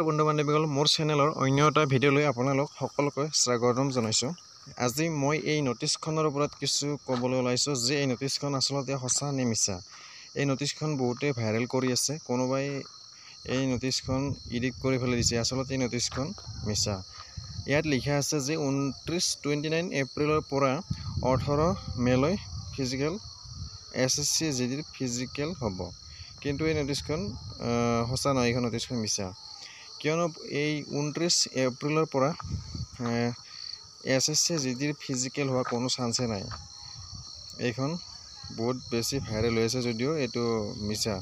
বন্ধু বান্ধৱীসকল মোৰ চেনেলৰ অন্য এটা ভিডিঅ'লৈ আপোনালোক সকলোকে স্বাগতম জনাইছোঁ। আজি মই এই নটিছখনৰ ওপৰত কিছু ক'বলৈ ওলাইছোঁ যে এই নটিছখন আচলতে সঁচা নে মিছা। এই নটিছখন বহুতে ভাইৰেল কৰি আছে, কোনোবাই এই নটিছখন এডিট কৰি পেলাই দিছে, আচলতে এই নটিছখন মিছা। ইয়াত লিখা আছে যে 29 এপ্ৰিলৰ পৰা 18 মেলৈ ফিজিকেল SSC GDৰ ফিজিকেল হ'ব, কিন্তু এই নটিছখন সঁচা নহয়, এইখন নটিছখন মিছা। কিয়নো এই 29 এপ্ৰিলৰ পৰা SSC GDৰ ফিজিকেল হোৱা কোনো চান্সে নাই। এইখন বহুত বেছি ভাইৰেল হৈ আছে যদিও এইটো মিছা।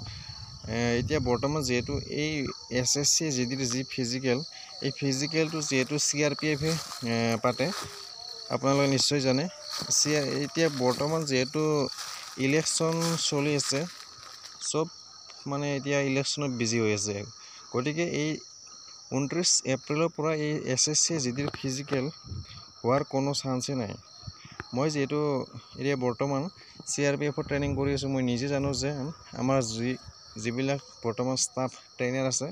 এতিয়া বৰ্তমান যিহেতু এই SSC GDৰ যি ফিজিকেল, এই ফিজিকেলটো যিহেতু CRPF পাতে, আপোনালোকে নিশ্চয় জানে। এতিয়া বৰ্তমান যিহেতু ইলেকশ্যন চলি আছে, চব মানে এতিয়া ইলেকশ্যনত বিজি হৈ আছে, গতিকে এই 29 এপ্ৰিলৰ পৰা এই SSC GDৰ ফিজিকেল হোৱাৰ কোনো চান্সেই নাই। মই যিহেতু এতিয়া বৰ্তমান CRPFৰ ট্ৰেইনিং কৰি আছোঁ, মই নিজে জানো যে আমাৰ যিবিলাক বৰ্তমান ষ্টাফ ট্ৰেইনাৰ আছে,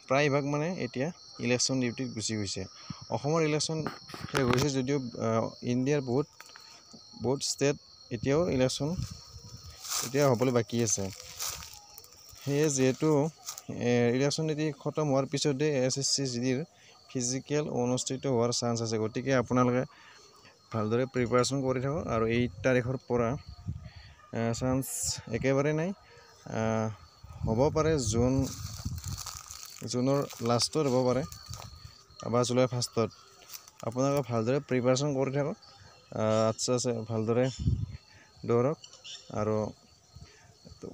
প্ৰায়ভাগ মানে এতিয়া ইলেকশ্যন ডিউটিত গুচি গৈছে। অসমৰ ইলেকশ্যন শেষ হৈছে যদিও ইণ্ডিয়াৰ বহুত ষ্টেট এতিয়াও ইলেকশ্যন হ'বলৈ বাকী আছে। সেয়ে যিহেতু ইলেকশ্যন নীতি খতম হোৱাৰ পিছতে SSC GDৰ ফিজিকেল অনুষ্ঠিত হোৱাৰ চান্স আছে, গতিকে আপোনালোকে ভালদৰে প্ৰিপাৰেশ্যন কৰি থাকক। আৰু 8 তাৰিখৰ পৰা চান্স একেবাৰে নাই, হ'ব পাৰে জুনৰ লাষ্টত হ'ব পাৰে বা জুলাইৰ ফাৰ্ষ্টত। আপোনালোকে ভালদৰে প্ৰিপাৰেশ্যন কৰি থাকক, ভালদৰে দৌৰক আৰু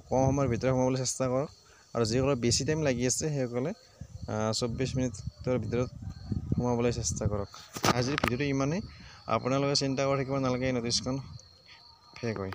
কম সময়ৰ ভিতৰত সোমাবলৈ চেষ্টা কৰক। আৰু যিসকলে বেছি টাইম লাগি আছে সেইসকলে 24 মিনিটৰ ভিতৰত সোমাবলৈ চেষ্টা কৰক। আজিৰ ভিডিঅ'টো ইমানেই, আপোনালোকে চিন্তা কৰি থাকিব নালাগে এই নটিছখন ফেক হয়।